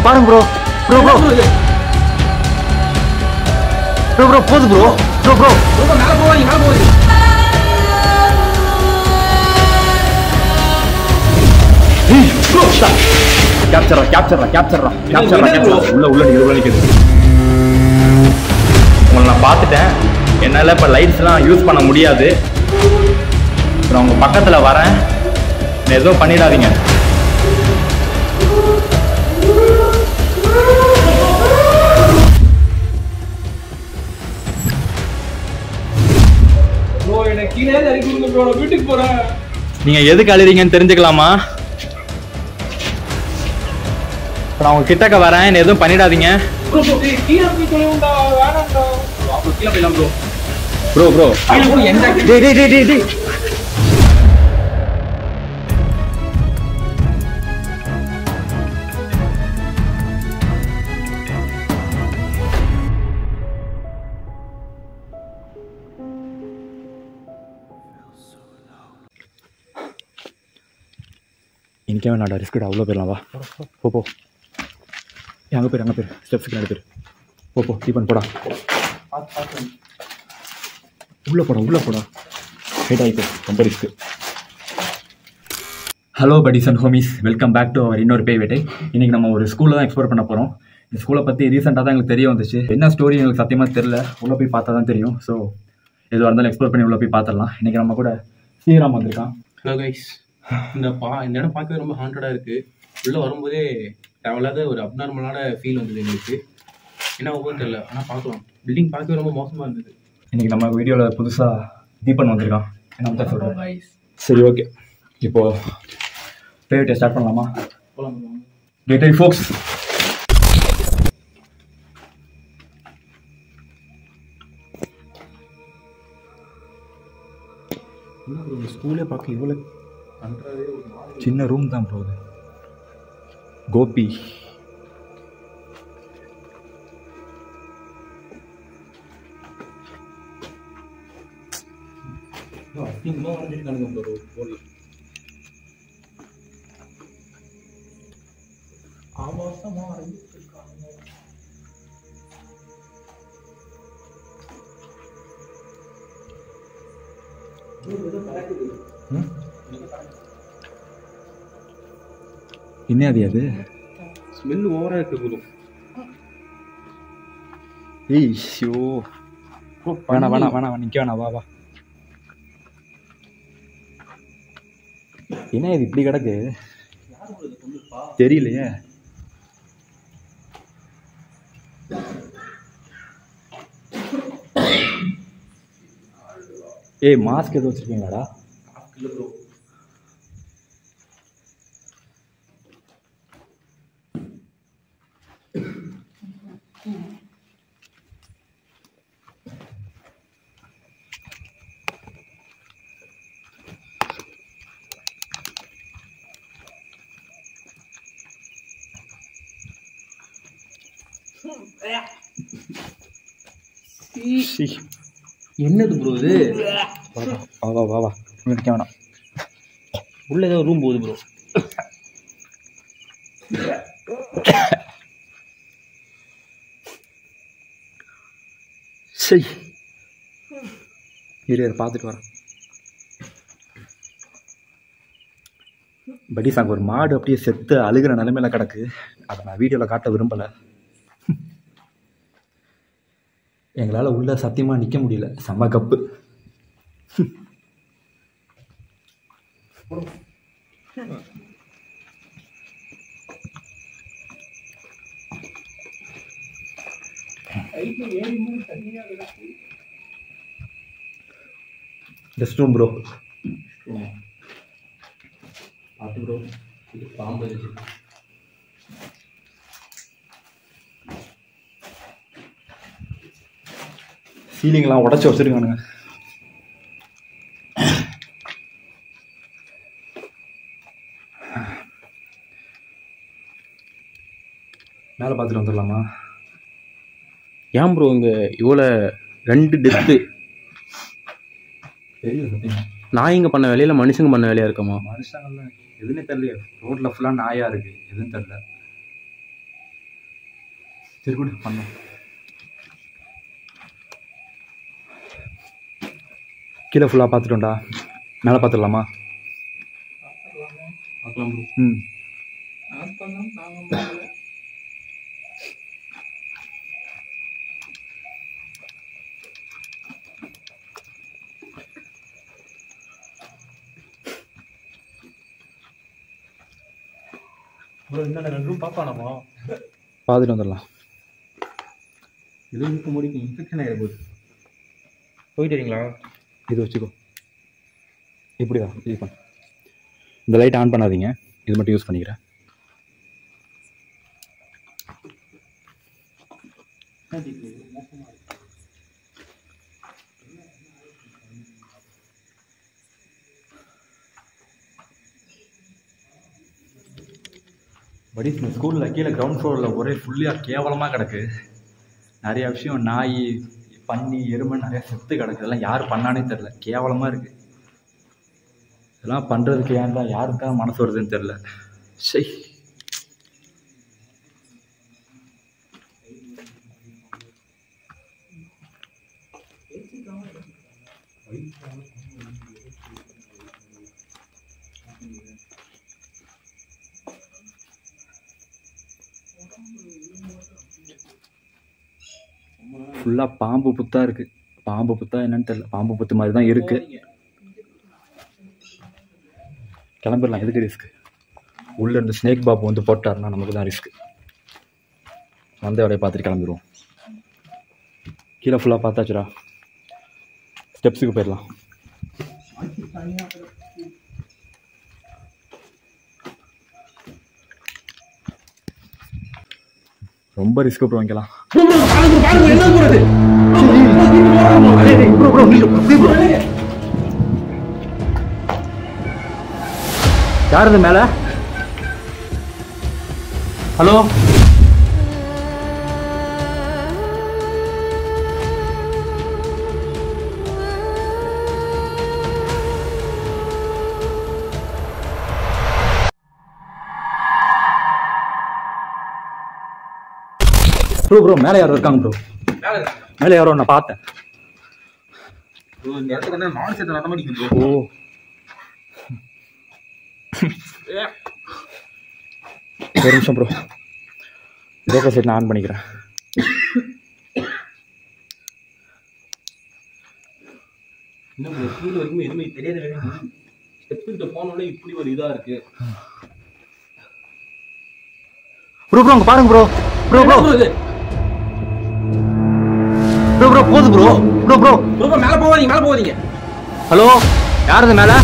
பாருங்க bro. Bro bro bro bro போது bro. Bro bro மேலே போவாங்க மேலே போவாங்க. உள்ள நிக்குது. உங்களை நான் பார்த்துட்டேன். என்னால் இப்போ லைட்ஸ்லாம் யூஸ் பண்ண முடியாது. அப்புறம் உங்க பக்கத்தில் வரேன். எதுவும் பண்ணிடாதீங்க. வீட்டுக்கு போறேன். நீங்க எதுக்கு அழுறீங்கன்னு தெரிஞ்சுக்கலாமா? நான் உங்க கிட்டக்க வரேன். எதுவும் பண்ணிடாதீங்க. ப்ரோ ப்ரோ இன்றைக்கே வேணாடா, ரிஸ்க்குடா. அவ்வளோ போயிடலாம். வா போ போ. அங்கே பேர் ஸ்டெப்ஸுக்கு ரெண்டு பேர். போ தீபன் போடா. உள்ளே போடா. ஹைட் ஆகிப்போ. ரொம்ப risk. Hello buddies and homies, welcome back to our இன்னொரு பேய் வேட்டை. இன்றைக்கி நம்ம ஒரு ஸ்கூலில் தான் எக்ஸ்ப்ளோர் பண்ண போகிறோம். இந்த ஸ்கூலை பற்றி ரீசெண்டாக தான் எங்களுக்கு தெரிய வந்துச்சு. என்ன ஸ்டோரி எங்களுக்கு சத்தியமாக தெரில. உள்ளே போய் பார்த்தா தான் தெரியும். ஸோ எதுவாக இருந்தாலும் எக்ஸ்ப்ளோர் பண்ணி உள்ளே போய் பார்த்துடலாம். இன்றைக்கி நம்ம கூட ஸ்ரீராம் வந்திருக்கான். Hello guys. இந்த இடம் பார்க்கவே ரொம்ப ஹாண்டடாக இருக்குது. உள்ளே வரும்போதே தேவையில்லாத ஒரு அப்நார்மலான ஃபீல் வந்தது எங்களுக்கு. என்ன ஒவ்வொரு தெரியல, ஆனால் பார்க்கலாம். பில்டிங் பார்க்கவே ரொம்ப மோசமாக இருந்தது. இன்றைக்கி நம்ம வீடியோவில் புதுசாக தீபன் வந்திருக்கான். என்ன தான் சொல்கிறேன். சரி, ஓகே. இப்போது பேவிட்டை ஸ்டார்ட் பண்ணலாமா? போகலாம். கெட் ரெடி ஃபோக்ஸ். ஸ்கூலே பார்க்க இவ்வளோ சின்ன ரூம் தான் ப்ரோ. இது கோபி. அதிகமாக வரைஞ்சிருக்கானுங்க ப்ரோ போர்டில். ஆபாசமாக வரைஞ்சிருக்காங்க. என்ன அது ஸ்மெல் ஓவராக இருக்கு ப்ரோ. ஏய் ஷோ, வேணாம் நிற்க வேணாம். வா என்ன இது இப்படி கிடக்கு? தெரியலையே. ஏய் மாஸ்க் எதுவும் வச்சிருக்கீங்களாடா? இல்லை ப்ரோ. என்னது ப்ரோ இது? வா நிற்க வேணாம். உள்ள ஏதோ ரூம் போகுது ப்ரோ. சரி இரு பார்த்துட்டு வரேன். படி சாங்க ஒரு மாடு அப்படியே செத்து அழுகிற நிலைமையில கிடக்கு. அதை நான் வீடியோவில் காட்ட விரும்பலை. எங்களால் உள்ள சத்தியமாக நிற்க முடியல. செம்ம கப்பு. Rest room bro. பார்த்து ப்ரோ, இது பாம்பு இருக்கு. சீலிங்லாம் உடச்சி வச்சுருக்கானுங்க. மேலே பார்த்துட்டு வந்துடலாமா? ஏன் ப்ரோ இங்கே இவ்வளோ 2 டெத்து? தெரியல. நாய்ங்க பண்ண வேலையில மனுஷங்க பண்ண வேலையாக இருக்கமா? மனுஷங்கள்லாம் எதுன்னு தெரியல. ரோட்டில் ஃபுல்லாக நாயாக இருக்குது. எதுன்னு தெரியல. சரி கூட பண்ணலாம். கீழே ஃபுல்லாக பார்த்துட்டோம்டா, மேலே பார்த்துடலாமா? பார்க்கலாம் ப்ரோ. ம் ப்ரோ இன்னும் 2 ரூம் பார்ப்பானாமா? பார்த்துட்டு வந்துடலாம். எதுவும் இருக்க முடியும், இன்ஃபெக்ஷன் ஆகிட போகுது. போயிட்டு வரீங்களா? இது வச்சுக்கோ, இப்படியா இது பண்ண. இந்த லைட் ஆன் பண்ணாதீங்க, இது மட்டும் யூஸ் பண்ணிக்கிறேன். படி ஸ்கூலில் கீழே கிரவுண்ட் ஃப்ளோரில் ஒரே ஃபுல்லியாக கேவலமாக கிடக்கு. நிறையா விஷயம், நாய், பன்னி, எருமை நிறையா செத்து கிடக்கு. இதெல்லாம் யார் பண்ணானே தெரில, கேவலமாக இருக்குது. இதெல்லாம் பண்ணுறதுக்கு ஏன் தான் யாருக்காக மனசு வருதுன்னு தெரில. சரி, ஃபுல்லாக பாம்பு புத்தாக இருக்குது. பாம்பு புத்தா என்னன்னு தெரியல, பாம்பு புத்து மாதிரி தான் இருக்குது. கிளம்பிடலாம், எதுக்கு ரிஸ்க்கு? உள்ளே இருந்து ஸ்னேக் பாபு வந்து போட்டாருன்னா நமக்கு தான் ரிஸ்க்கு. வந்த வேலையை பார்த்துட்டு கிளம்பிடுவோம். கீழே ஃபுல்லாக பார்த்தாச்சுடா, ஸ்டெப்ஸுக்கு போயிடலாம். ரொம்ப ரிஸ்க் ப்ரோ, வாங்கிக்கலாம். யார் இது மேல? ஹலோ, ப்ரோ ப்ரோ மேலே யாரோ இருக்காங்க ப்ரோ. மேலே யாரோ நான் பார்த்தேன். இந்த இடத்துக்கு வந்து நான் சேர்த்து நடத்த மாதிரி ப்ரோ. ஓ, ஒரு நிமிஷம் ப்ரோ, ப்ரோக்கர் செட் நான் ஆன் பண்ணிக்கிறேன். இன்னும் ப்ரோ ஸ்கூல் வரைக்கும் எதுவுமே தெரியாத ஸ்டெப்ஸ் கிட்ட போனோட இப்படி ஒரு இதா இருக்கு. ப்ரோ ப்ரோ அங்கே பாருங்க ப்ரோ. ப்ரோ ப்ரோ இது ப்ரோ ப்ரோ போகுது ப்ரோ. ப்ரோ ப்ரோ ப்ரோ மேல போவாதீங்க, மேல போவாதீங்க. ஹலோ, யார் இது மேலே?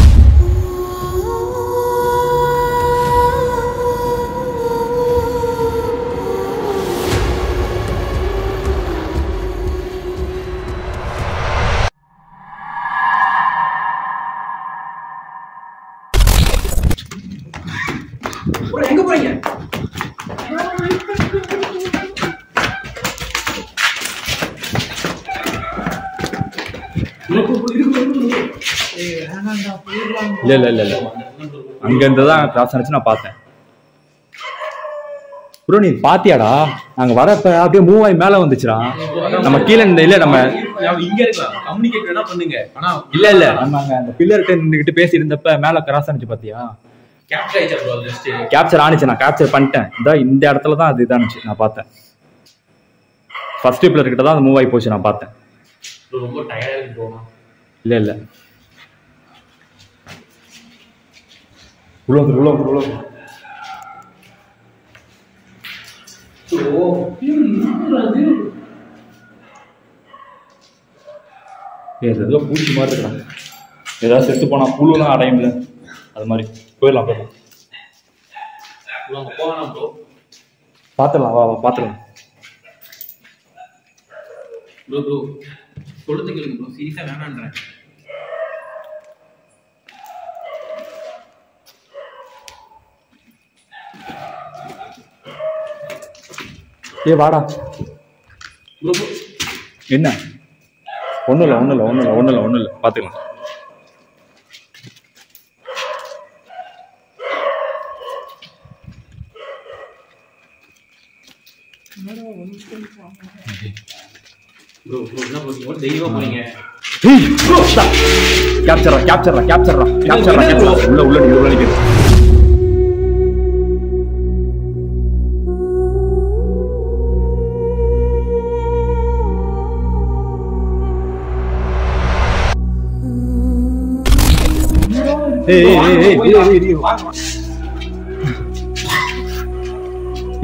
ப்ரோ எங்க போறீங்க? இல்லை இல்லை இல்லை இல்லை, அங்கேருந்து தான் கிராஸ் ஆனிச்சு, நான் பார்த்தேன். ப்ரோ நீ பாத்தியாடா? நாங்கள் வரப்ப அப்படியே மூவ் ஆகி மேலே வந்துச்சுடா. நம்ம கீழே இந்த இல்லை நம்ம இங்க இருக்கலாம், கம்யூனிகேட் வேணா பண்ணுங்க. ஆனா இல்லை இல்லை, நம்ம அங்கே அந்த பில்லர்கிட்ட நின்றுக்கிட்டு பேசி இருந்தப்ப மேலே கிராஸ் ஆனிச்சு பாத்தியா? கேப்சர் ஆயிச்சா ப்ரோ? ஜஸ்ட் கேப்சர் ஆனிச்சு, நான் கேப்சர் பண்ணிட்டேன். இந்த இடத்துல தான் அது இதானுச்சு, நான் பார்த்தேன். ஃபர்ஸ்ட் பில்லர் கிட்ட தான் அது மூவ் ஆகி போச்சு, நான் பார்த்தேன். ரொம்ப டயர்டா இருக்கு ப்ரோ. இல்லை இல்லை, உள்ள ஏதோ பூச்சி மாதிரி இருக்கிறான். ஏதாவது செத்து போனா புழுலாம் அடையும்ல, அது மாதிரி போயிடலாம். போகலாம் ப்ரோ, பார்த்துடலாம், வா வா பார்த்துடலாம். ப்ரோ ப்ரோ சொல்றது கேளுங்க ப்ரோ, சீரியஸா வேணான்றேன். ஏ வாடா. ப்ரோ ப்ரோ என்ன? ஒன்றும் இல்லை, பார்த்துக்கலாம். ப்ரோ ப்ரோ என்ன ப்ரோ தைரியமா போறீங்க? கேப்சர்ரா உள்ள நிக்குது.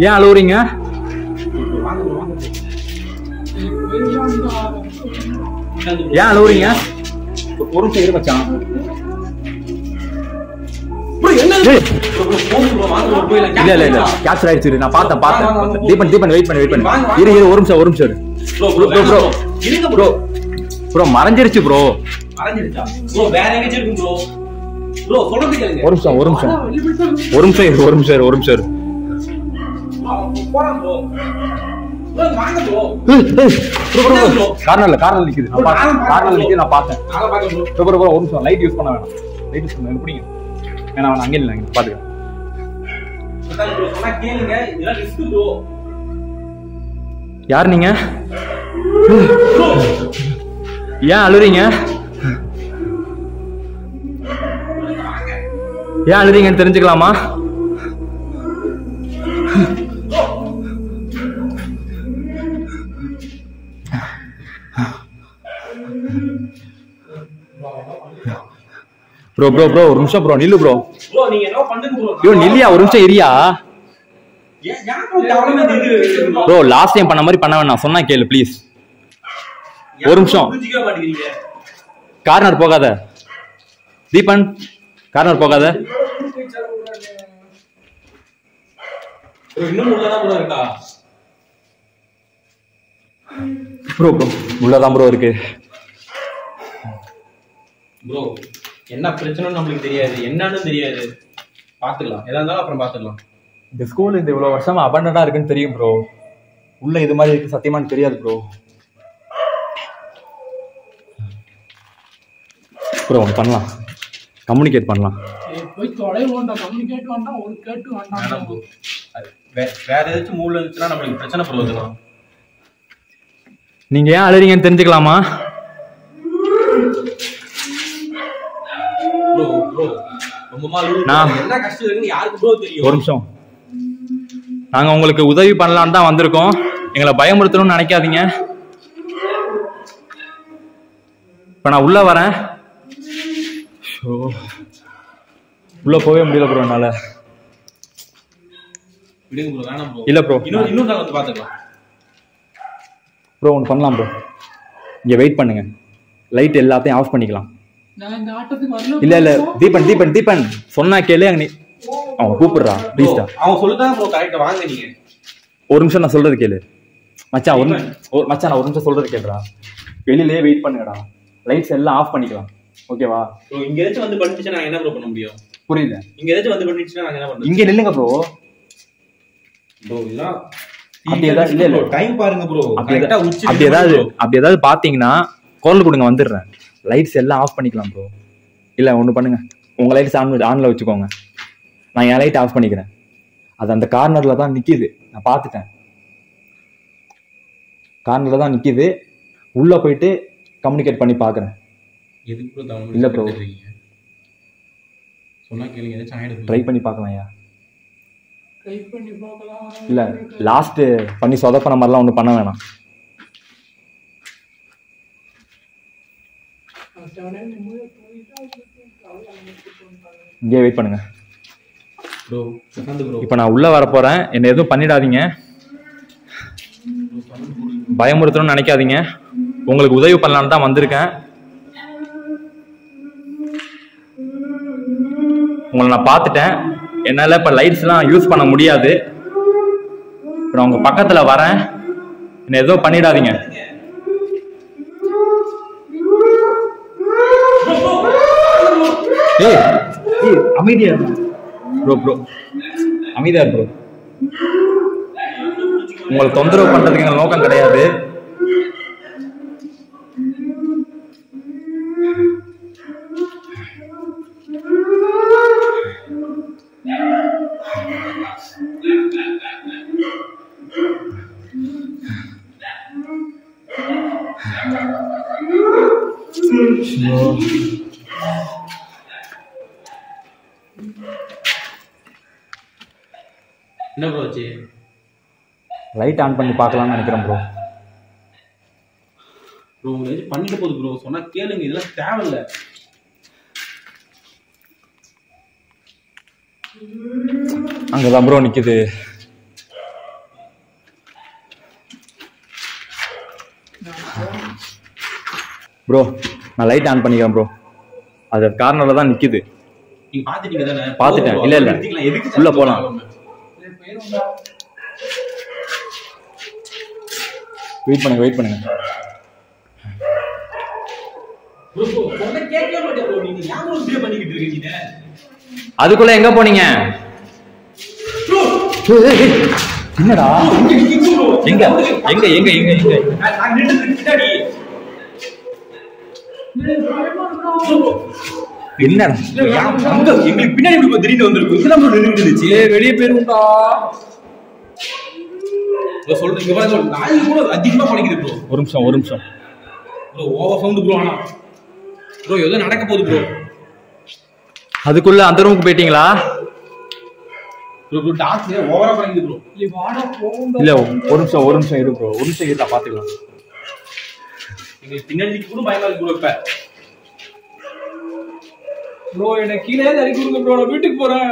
ஏன் அழுவுறீங்க? ஏன் அழுவுறீங்க? ஒரு நிமிஷம் இரு மச்சான். இல்ல கேப்சர் ஆயிடுச்சு. நான் பார்த்தேன். தீபன் வெயிட் பண்ணு. இரு ஒரு நிமிஷம் ப்ரோ மறைஞ்சிருச்சு ப்ரோ. வேற எங்கேயும் இருக்கு ப்ரோ. ப்ரோ சொல்றது கேளுங்க. ஒரு நிமிஷம் இரு. கார்னர்ல நிக்குது. நான் பார்த்தேன். ஒரு நிமிஷம் லைட் யூஸ் பண்ண வேணாம். எப்படிங்க வேணா அங்கே இல்லை பாத்துக்க. யார் நீங்க? ஏன் அழுறீங்க? ஏன் அழுறீங்கன்னு தெரிஞ்சுக்கலாமா? ப்ரோ ஒரு நிமிஷம் ப்ரோ நில்லு ப்ரோ. நீங்க என்ன பண்ணுங்க ப்ரோ? ஐயோ நில்லியா ஒரு நிமிஷம் இரியா. ப்ரோ லாஸ்ட் டைம் பண்ண மாதிரி பண்ண வேணாம். சொன்னா கேளு ப்ளீஸ். ஒரு நிமிஷம். கார்னர் போகாத தீபன். கார்னர் போகாத. இன்னும் உள்ளதான் ப்ரோ இருக்கா? ப்ரோ உள்ளதான் ப்ரோ இருக்கு. ப்ரோ என்ன பிரச்சனைன்னு நம்மளுக்கு தெரியாது, என்னன்னு தெரியாது. பாத்துக்கலாம், எதா இருந்தாலும் அப்புறம் பாத்துக்கலாம். இந்த ஸ்கூல் இந்த இவ்வளவு வருஷமா அபண்டனா இருக்குன்னு தெரியும் ப்ரோ. உள்ள இது மாதிரி இருக்கு சத்தியமானு தெரியாது ப்ரோ. ப்ரோ ஒன்று பண்ணலாம், கம்யூனிகேட் பண்ணலாம். போய் தொலை வேண்டாம், கம்யூனிகேட் வேண்டாம், ஒரு கேட்டு வேண்டாம். வேற ஏதாச்சும் மூல இருந்துச்சுன்னா நம்மளுக்கு பிரச்சனை போடுவதுலாம். நீங்க ஏன் அழுறீங்கன்னு தெரிஞ்சுக்கலாமா? ஒரு நிமிஷம். நாங்க உங்களுக்கு உதவி பண்ணலான்னு தான் வந்திருக்கோம். எங்களை பயமுறுத்தணும்னு நினைக்காதீங்க. இப்ப நான் உள்ள வரேன். உள்ள போவே முடியல ப்ரோ என்னால. இல்ல ப்ரோ ப்ரோ ஒன்று பண்ணலாம் ப்ரோ. இங்க வெயிட் பண்ணுங்க, லைட் எல்லாத்தையும் ஆஃப் பண்ணிக்கலாம். இல்ல இல்ல தீபன் தீபன் தீபன் சொன்னா கேளு. அங்க அவன் கூப்பிடுறா ப்ளீஸ்டா. அவன் சொல்லிட்டான் ப்ரோ, கரெக்ட்டா வாங்க நீங்க. ஒரு நிமிஷம் நான் சொல்றது கேளு மச்சான். மச்சான் நான் ஒரு நிமிஷம் சொல்றது கேளுடா. வெளியிலேயே வெயிட் பண்ணுங்கடா, லைட்ஸ் எல்லாம் ஆஃப் பண்ணிக்கலாம். ஓகேவா? ப்ரோ இங்க ஏதாச்சும் வந்து பண்ணிடுச்சுனா நான் என்ன ப்ரோ பண்ண முடியும்? புரியல. இங்க ஏதாச்சும் வந்து பண்ணிடுச்சுனா நான் என்ன பண்ண? இங்க நில்லுங்க ப்ரோ. ப்ரோ இதெல்லாம் அப்படி ஏதாவது இல்ல இல்ல டைம் பாருங்க ப்ரோ. கரெக்ட்டா உச்சி அப்படி ஏதாவது பாத்தீங்கன்னா கால் கொடுங்க, வந்துடுறேன். லைட்ஸ் எல்லாம் ஆஃப் பண்ணிக்கலாம் ப்ரோ. இல்ல ஒண்ணு பண்ணுங்க, உங்க லைட்ஸ் ஆன்ல வச்சுக்கோங்க. நான் என் லைட் ஆஃப் பண்ணிக்கிறேன். அது அந்த கார்னர்ல தான் நிக்குது, நான் பாத்துட்டேன். கார்னர்ல தான் நிக்குது. உள்ள போயிட்டு கம்யூனிகேட் பண்ணி பாக்குறேன். எதுக்கு ப்ரோ தமிழ்? இல்ல ப்ரோ சொன்னா கேளுங்க, ஏதாச்சும் ஆயிடும். ட்ரை பண்ணி பார்க்கலாம்யா. ட்ரை பண்ணி பார்க்கலாம். இல்ல லாஸ்ட் பண்ணி சொதப்பன மாதிரிலாம் ஒன்றும் பண்ண வேணாம். இங்கே வெயிட் பண்ணுங்க ப்ரோ. இப்போ நான் உள்ள வர போறேன். என்ன எதுவும் பண்ணிடாதீங்க, பயமுறுத்தணும்னு நினைக்காதீங்க. உங்களுக்கு உதவி பண்ணலான்னு தான் வந்திருக்கேன். உங்களை நான் பார்த்துட்டேன். என்னால இப்ப லைட்ஸ்லாம் யூஸ் பண்ண முடியாது. நான் உங்க பக்கத்துல வரேன், என்ன எதுவும் பண்ணிடாதீங்க. அமைதியா ப்ரோ. ப்ரோ அமைதியா ப்ரோ. உங்களை தொந்தரவு பண்றதுக்கு எங்க நோக்கம் கிடையாது. என்ன ப்ரோ ஆச்சு? லைட் ஆன் பண்ணி பார்க்கலாம்னு நினைக்கிறேன் ப்ரோ. ப்ரோ உங்களுக்கு பண்ணிட்டு போகுது ப்ரோ, சொன்னா கேளுங்க, இதெல்லாம் தேவையில்ல. அங்கதான் ப்ரோ நிக்குது. ப்ரோ நான் லைட் ஆன் பண்ணிக்கிறேன் ப்ரோ. அது கார்னர்ல தான் நிக்குது. நீங்க பாத்துட்டீங்க தானே? பாத்துட்டேன். இல்ல இல்ல உள்ள போலாம். வெயிட் பண்ணுங்க வெயிட் பண்ணுங்க. ப்ரோ சொன்னா கேட்கவே மாட்டே ப்ரோ, நீங்க ஏன் ப்ரோ இப்படி பண்ணிக்கிட்டு இருக்கீங்க? அதுக்குள்ள எங்க போனீங்க? ப்ரோ என்னடா எங்க எங்க எங்க எங்க எங்க நான் நின்னுட்டு பின்னாடி என்னடா அங்க எங்களுக்கு பின்னாடி இப்படி திடீர்னு வந்திருக்கு. இதெல்லாம் ப்ரோ நின்னுட்டு இருந்துச்சு. வெளியே போயிருந்தா ப்ரோ சொல்றீங்க பாருங்க, நாய் கூட அதிகமா பணிக்குது ப்ரோ. ஒரு நிமிஷம் ஒரு நிமிஷம் ப்ரோ ஓவர் சவுண்ட் ப்ரோ. ஆனா ப்ரோ ஏதோ நடக்க போகுது ப்ரோ. அதுக்குள்ள அந்த ரூமுக்கு போயிட்டீங்களா? ப்ரோ ப்ரோ டாக்ஸ் ஓவரா பணிக்குது ப்ரோ. வாடா போகும். இல்ல ஒரு நிமிஷம் இரு ப்ரோ. ஒரு நிமிஷம் இருடா பாத்துக்கலாம். எங்களுக்கு பின்னாடி கூட பயமா இருக்கு ப்ரோ. இப்ப ப்ரோ என்ன கீழே இறக்கி விடுங்க ப்ரோ, நான் வீட்டுக்கு போறேன்.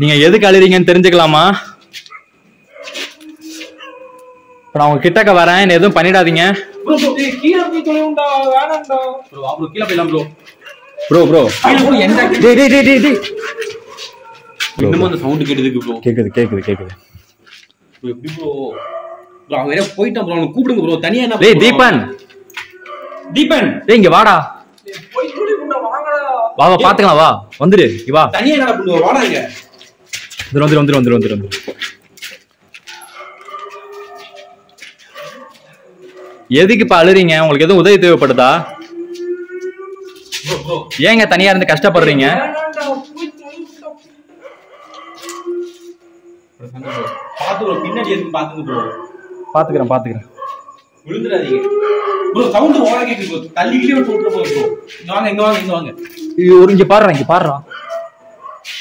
நீங்க எதுக்கு அழுறீங்கன்னு தெரிஞ்சுக்கலாமா? இப்ப நான் உங்க கிட்டக்க வரேன், என்ன எதுவும் பண்ணிடாதீங்க. ப்ரோ டேய் கீழே போய் தொலைவுண்டா, வேணாம்டா. ப்ரோ வா ப்ரோ, கீழ போயிடலாம் ப்ரோ. ப்ரோ கீழ கூட எந்த டேய் டேய் டேய் டேய் இன்னும் அந்த சவுண்ட் கேட்டுதுக்கு ப்ரோ. கேக்குது ப்ரோ எப்படி ப்ரோ? ப்ரோ அவன் வேற போயிட்டான் ப்ரோ, அவனை கூப்பிடுங்க ப்ரோ. தனியா என்ன டேய் தீபன் டேய் இங்க வாடா. டேய் போய் தொலைவுண்டா, வாங்கடா. வா வா பாத்துக்கலாம், வா வந்துரு இங்க வா. தனியா என்னடா பண்ணுவ? வாடா இங்க. வந்துரு. எதுக்கு இப்ப அழுறீங்க? உங்களுக்கு எதுவும் உதவி தேவைப்படுதா? ப்ரோ ஏங்க தனியா இருந்து கஷ்டப்படுறீங்க? வேணாம்டா, போய் தொலைவுண்டா. பாத்து ப்ரோ, பின்னாடி எதுக்கு பாத்துங்க ப்ரோ. பாத்துக்கிறேன். விழுந்துடாதீங்க ப்ரோ. சவுண்ட் ஓவரா கேக்குது ப்ரோ. தள்ளிக்கிட்டே விட்டு விட்டுற போகுது ப்ரோ. இங்க வாங்க. இங்க பாருடா.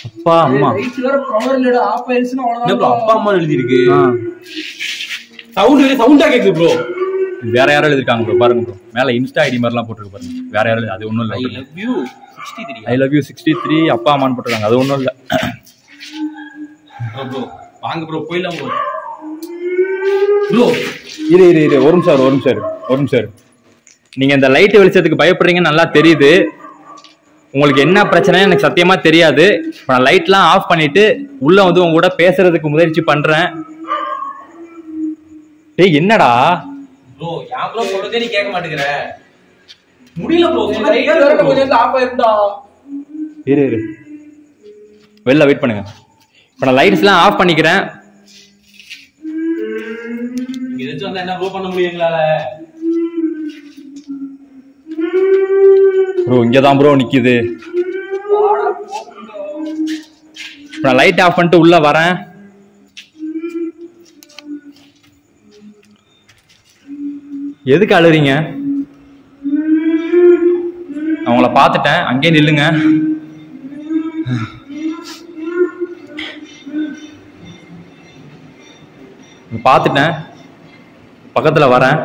அப்பா அம்மா லைட் வேற பவர் இல்லடா, ஆஃப் ஆயிடுச்சுனா என்ன ப்ரோ அவ்வளவுதான். அப்பா அம்மா எழுதி இருக்கு. சவுண்டா கேக்குது ப்ரோ. வேற யாரும் எழுதிருக்காங்க ப்ரோ, பாருங்க ப்ரோ. மேல இன்ஸ்டா ஐடி மாதிரிலாம் போட்டுருக்கு பாருங்க. வேற யாரும் அது ஒண்ணும் இல்ல. I love you 63. I love you 63 அப்பா அம்மான்னு போட்டுருக்காங்க. அது ஒண்ணும் இல்ல. ப்ரோ வாங்க ப்ரோ, போயிடலாம் ப்ரோ. ப்ரோ இரு ஒரு நிமிஷம் இரு. நீங்க இந்த லைட் வெளிச்சத்துக்கு பயப்படுறீங்கன்னு நல்லா தெரியுது. உங்களுக்கு என்ன பிரச்சனை எனக்கு சத்தியமா தெரியாது. நான் லைட்லாம் ஆஃப் பண்ணிட்டு உள்ள வந்து உங்க கூட பேசுறதுக்கு முயற்சி பண்றேன். டேய் என்னடா ப்ரோ யா ப்ரோ சொல்றதே நீ கேட்க மாட்டேங்கற. முடியல ப்ரோ, சொன்னா லைட் கேளு வேற ப்ரோ. கொஞ்சம் ஆஃப் ஆயிருந்தா. இரு வெளில வெயிட் பண்ணுங்க. இப்ப நான் லைட்ஸ்லாம் ஆஃப் பண்ணிக்கிறேன். இங்க எதாச்சும் வந்தா என்ன ப்ரோ பண்ண முடியும் எங்களால? ப்ரோ இங்கதான் ப்ரோ நிக்குது. வாடா போகும்டா. நான் லைட் ஆஃப் பண்ணிட்டு உள்ள வரேன். எதுக்கு அழுறீங்க? நான் உங்களை பார்த்துட்டேன், அங்கேயே நில்லுங்க. பார்த்துட்டேன், பக்கத்துல வரேன்.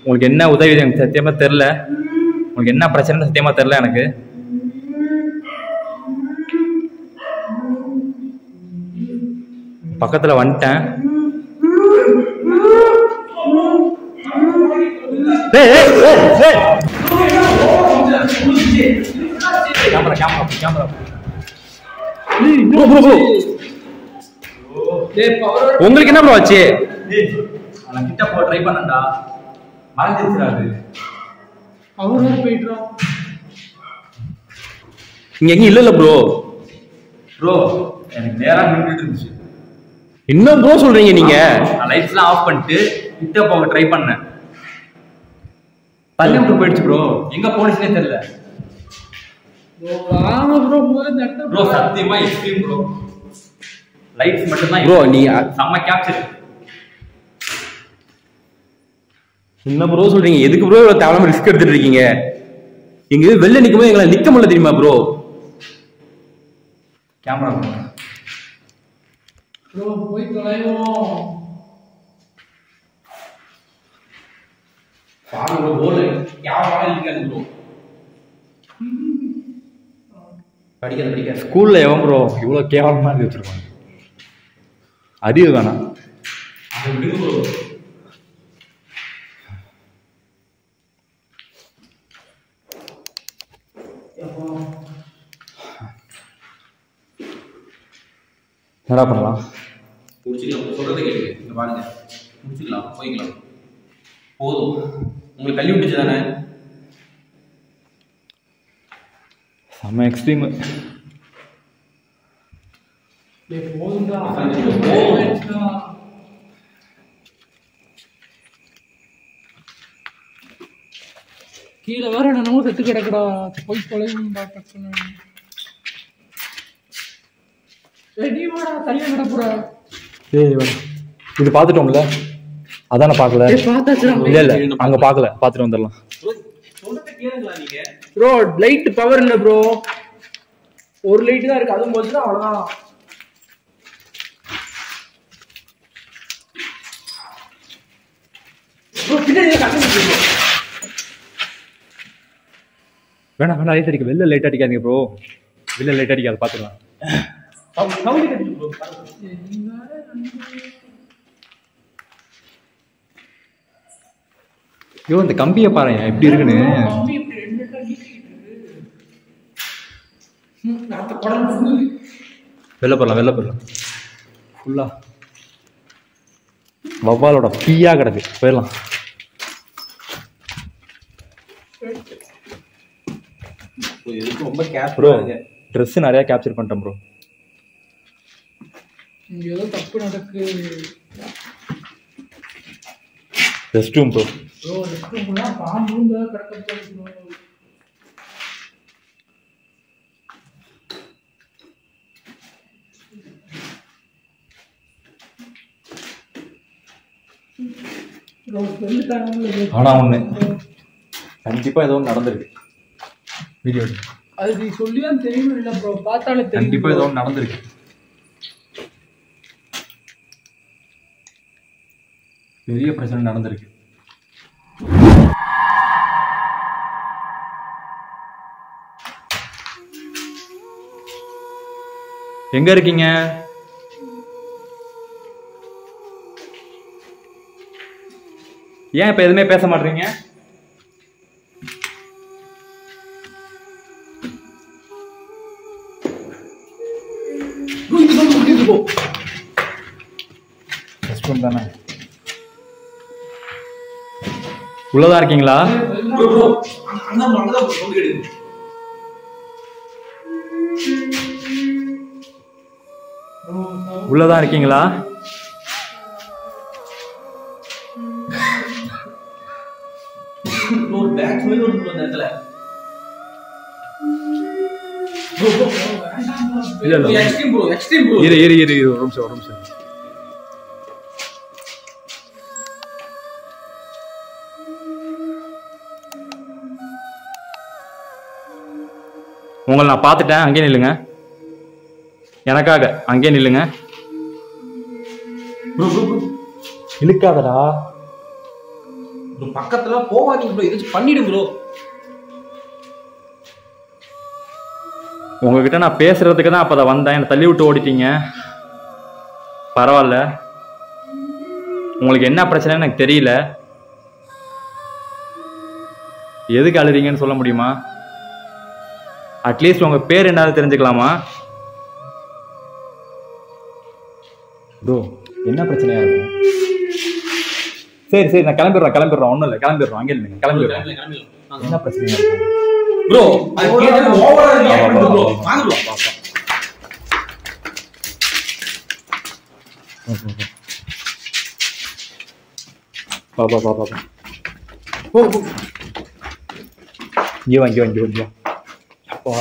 உங்களுக்கு என்ன உதவி எனக்கு சத்தியமா தெரியல. உங்களுக்கு என்ன பிரச்சனை சத்தியமா தெரியல எனக்கு. பக்கத்துல வந்துட்டேன். உங்களுக்கு என்ன ப்ரோ ஆச்சு? கிட்ட போ ட்ரை பண்ணடா, மறந்துச்சுடா. அவரோட போயிடுறோம். இங்க எங்க இல்ல ப்ரோ. எனக்கு நேரா நின்னுட்டு இருந்துச்சு. என்ன ப்ரோ சொல்றீங்க நீங்க? நான் லைட்ஸ்லாம் ஆஃப் பண்ணிட்டு கிட்ட போக ட்ரை பண்ணேன். தள்ளி விட்டு போயிடுச்சு ப்ரோ. எங்க போனுச்சுனே தெரியல வாங்க ப்ரோ, முதல்ல நட்ட ப்ரோ. சத்தியமா எக்ஸ்ட்ரீம் ப்ரோ. லைட்ஸ் மட்டும் தான் ப்ரோ. நீ செம்ம கேப்சர். என்ன ப்ரோ சொல்றீங்க? எதுக்கு ப்ரோ இவ்வளவு தேவையில்லாம ரிஸ்க் எடுத்துட்டு இருக்கீங்க? எங்க வெளில நிக்கும் போது எங்களை நிக்க முடியல தெரியுமா ப்ரோ? கேமரா ப்ரோ போய் தொலைவோம். பாருங்க ப்ரோ, போல யாரா இருக்காங்க ப்ரோ. படிக்க ஸ்கூல்ல எவன் ப்ரோ இவ்வளோ கேவலமாக எழுதி வச்சிருக்காங்க? அறிவு வேணாம். அது விடுங்க ப்ரோ. என்னடா பண்ணலாம்? முடிச்சுக்கலாம். சொல்றதை கேளுங்க. இங்க பாருங்க, முடிச்சுக்கலாம், போய்க்கலாம். போதும், உங்களுக்கு கல்வி விட்டுச்சு தானே? செம்ம எக்ஸ்ட்ரீம். போதும்டா. கீழே வேற என்னமோ செத்து கிடக்குடா. போய் தொலைவுண்டா டக்குன்னு. நீ வாடா, தனியா கிடப்புற. ஏய் இது பார்த்துட்டோம்ல, அதானே பார்க்கல. இல்லை இல்லை அங்கே பார்க்கல, பார்த்துட்டு வந்துடலாம். சொல்றதை கேளுங்களா நீங்க? ப்ரோ லைட் பவர் இல்லை ப்ரோ, ஒரு லைட் தான் இருக்கு, அதுவும் போச்சுன்னா அவ்வளோதான். வேணாம் வேணாம், லைட் அடிக்க, வெளில லைட் அடிக்காதீங்க ப்ரோ, வெளில லைட் அடிக்காது, பார்த்துக்கலாம். ஐயோ இந்த கம்பியை பாரு எப்படி இருக்குன்னு. வெளில போடலாம் ஃபுல்லா வவ்வாலோட பீயா கிடக்கு, போயிடலாம். ரொம்ப ப்ரோ ட்ரெஸ் நிறைய கேப்சர் பண்ணிட்டேன் ப்ரோ. இங்க ஏதோ தப்பு நடக்கு. Rest room bro. Bro rest ரூம்ல பாம்புங்க கிடக்க போகுது. ஆனா ஒண்ணு கண்டிப்பா ஏதோ ஒன்று நடந்திருக்கு. வீடியோ அது நீ சொல்லிதான் தெரியும் இல்ல ப்ரோ, பார்த்தாலே தெரியும். கண்டிப்பா ஏதோ ஒன்று நடந்திருக்கு. பெரிய பிரச்சனை நடந்திருக்கு. எங்க இருக்கீங்க? ஏன் இப்ப எதுவுமே பேச மாட்டீங்க? தானே உள்ளதா இருக்கீங்களா? உள்ளதா இருக்கீங்களா? ஒரு பேக் ஸ்மெல் வருது அந்த இடத்துல. இல்ல இல்ல எக்ஸ்ட்ரீம் ப்ரோ, எக்ஸ்ட்ரீம் ப்ரோ. இரு இரு இரு ஒரு நிமிஷம். உங்களை நான் பார்த்துட்டேன், அங்கே நில்லுங்க. எனக்காக அங்கே நில்லுங்க. இழுக்காதடா ப்ரோ, பக்கத்துல போவாதீங்க ப்ரோ, ஏதாச்சும் பண்ணிடுங்க ப்ரோ. உங்ககிட்ட நான் பேசுறதுக்கு தான் அப்போ வந்தேன், என்னை தள்ளி விட்டு ஓடிட்டீங்க. பரவாயில்ல, உங்களுக்கு என்ன பிரச்சனைன்னு எனக்கு தெரியல. எதுக்கு அழுறீங்கன்னு சொல்ல முடியுமா? அட்லீஸ்ட் உங்க பேர் என்னது தெரிஞ்சுக்கலாமா? ப்ரோ என்ன பிரச்சனையா இருக்கும்? சரி நான் கிளம்பிடுறோம், ஒன்றும் இல்லை, கிளம்பிடுறோம். அங்கே இல்லைங்க, கிளம்பிடுறோம். என்ன பிரச்சனையா இருக்கும் ப்ரோ? அது கேட்டது ஓவரா ரியாக்ட் பண்ணுது ப்ரோ. வாங்க ப்ரோ. பா இங்கே வா. அப்பா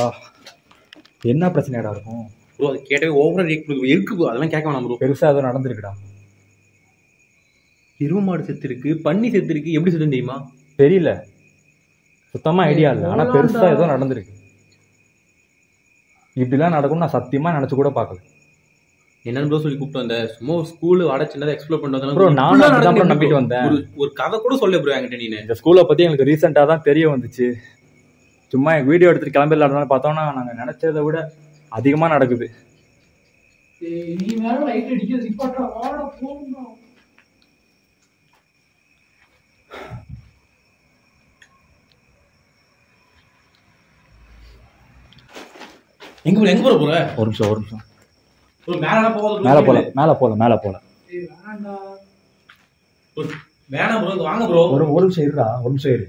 என்ன பிரச்சனைடா இருக்கும் ப்ரோ? அது கேட்டவே ஓவரா ரியாக்ட் பண்ணுது. இருக்கு ப்ரோ, அதெல்லாம் கேட்க வேணாம் ப்ரோ. பெருசா ஏதோ நடந்திருக்குடா. எருவு மாடு செத்து இருக்கு, பன்னி செத்து இருக்கு. எப்படி செத்து தெரியுமா? தெரியல, சுத்தமா ஐடியா இல்லை. ஆனா பெருசா ஏதோ நடந்திருக்கு. இப்படிலாம் நடக்கும் நான் சத்தியமா நினைச்சு கூட பார்க்கல. என்னன்னு ப்ரோ சொல்லி கூப்பிட்டு வந்தேன். சும்மா ஒரு ஸ்கூல் சின்னதா எக்ஸ்ப்ளோர் பண்ணிட்டு ப்ரோ. நானும் நம்பிட்டு வந்தேன். ஒரு கதை கூட சொல்ல ப்ரோ என்கிட்ட. நீ இந்த ஸ்கூலை பத்தி எங்களுக்கு ரீசெண்டா தான் தெரிய வந்துச்சு. சும்மா எங்க வீடியோ எடுத்துட்டு கிளம்பிடலாம் பார்த்தோம்னா நாங்க நினைச்சதை விட அதிகமா நடக்குது. நீ மேல லைட் அடிக்க சிப்பாட்டா வாடா போடா. எங்க போற போற? ஒரு நிமிஷம். மேல போல. ஏய் வேண்டாம்டா. வேணாம் ப்ரோ, வாங்க ப்ரோ. ஒரு நிமிஷம் இரு.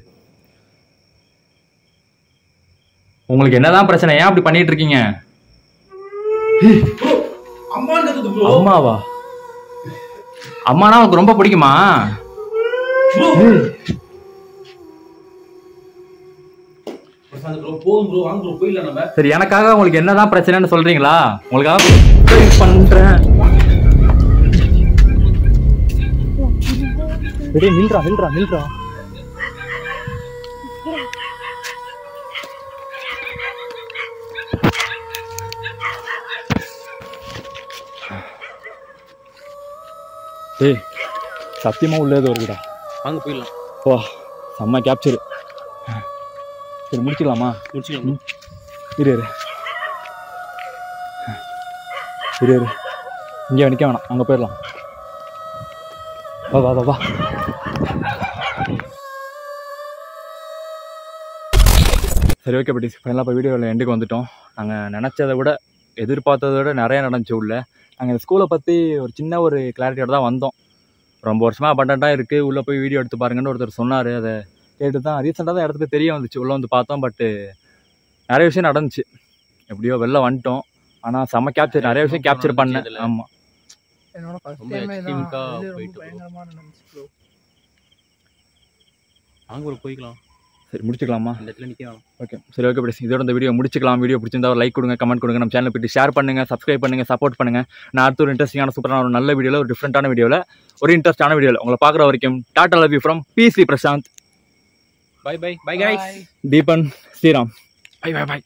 உங்களுக்கு என்னதான் பிரச்சனை? ஏன் அப்படி பண்ணிட்டு இருக்கீங்க? அம்மாவா? அம்மானா உங்களுக்கு ரொம்ப பிடிக்குமா? சரி, எனக்காக உங்களுக்கு என்னதான் பிரச்சனைன்னு சொல்றீங்களா? உங்களுக்காக பண்றேன். நில்றா. ஏய், சத்தியமா உள்ளது வருதுடா. வாங்க போயிடலாம். வா, செம்ம கேப்சர். சரி, முடிச்சுக்கலாமா? இரு. இங்கே நிற்க வேணாம், அங்கே போயிடலாம். வா. சரி, ஓகே பட்டி. ஃபைனலாக இப்போ வீடியோவில் எண்டுக்கு வந்துட்டோம். நாங்கள் நினச்சதை விட எதிர்பார்த்ததை விட நிறைய நடந்துச்சு உள்ள. நாங்கள் இந்த ஸ்கூலை பற்றி ஒரு சின்ன ஒரு கிளாரிட்டியோட தான் வந்தோம். ரொம்ப வருஷமாக அபண்டண்ட்டாக இருக்குது, உள்ளே போய் வீடியோ எடுத்து பாருங்கன்னு ஒருத்தர் சொன்னார். அதை கேட்டு தான் ரீசெண்டாக தான் இடத்துக்கு தெரிய வந்துச்சு. உள்ளே வந்து பார்த்தோம். பட்டு நிறைய விஷயம் நடந்துச்சு. எப்படியோ வெளில வந்துட்டோம். ஆனால் செம்ம கேப்சர், நிறைய விஷயம் கேப்சர் பண்ணேன். ஆமாம், என்னோட ஃபர்ஸ்ட் ரொம்ப டைம் எக்ஸ்ட்ரீம்க்கா ரொம்ப போயிட்டு பயங்கரமா நடந்துச்சு ப்ரோ. வாங்க ப்ரோ போய்க்கலாம். சரி, முடிச்சுக்கலாமா? இந்த இடத்துல நிற்கலாம். ஓகே, சரி, ஓகே படி. இதோட இந்த வீடியோ முடிச்சுக்கலாம். வீடியோ பிடிச்சிருந்தா ஒரு லைக் கொடுங்க, கமெண்ட் கொடுங்க, நம்ம சேனல் போய்ட்டு ஷேர் பண்ணுங்க, சப்ஸ்கிரைப் பண்ணுங்க, சப்போர்ட் பண்ணுங்க. நான் அடுத்த ஒரு இன்ட்ரெஸ்டிங்கான சூப்பரான ஒரு நல்ல வீடியோவில், ஒரு டிஃப்ரெண்டான வீடியோவில், ஒரு இன்ட்ரெஸ்டான வீடியோவில் உங்களை பார்க்குற வரைக்கும் டாடா, love you from PC Prashanth. Bye guys. Deepan, Sriram. By.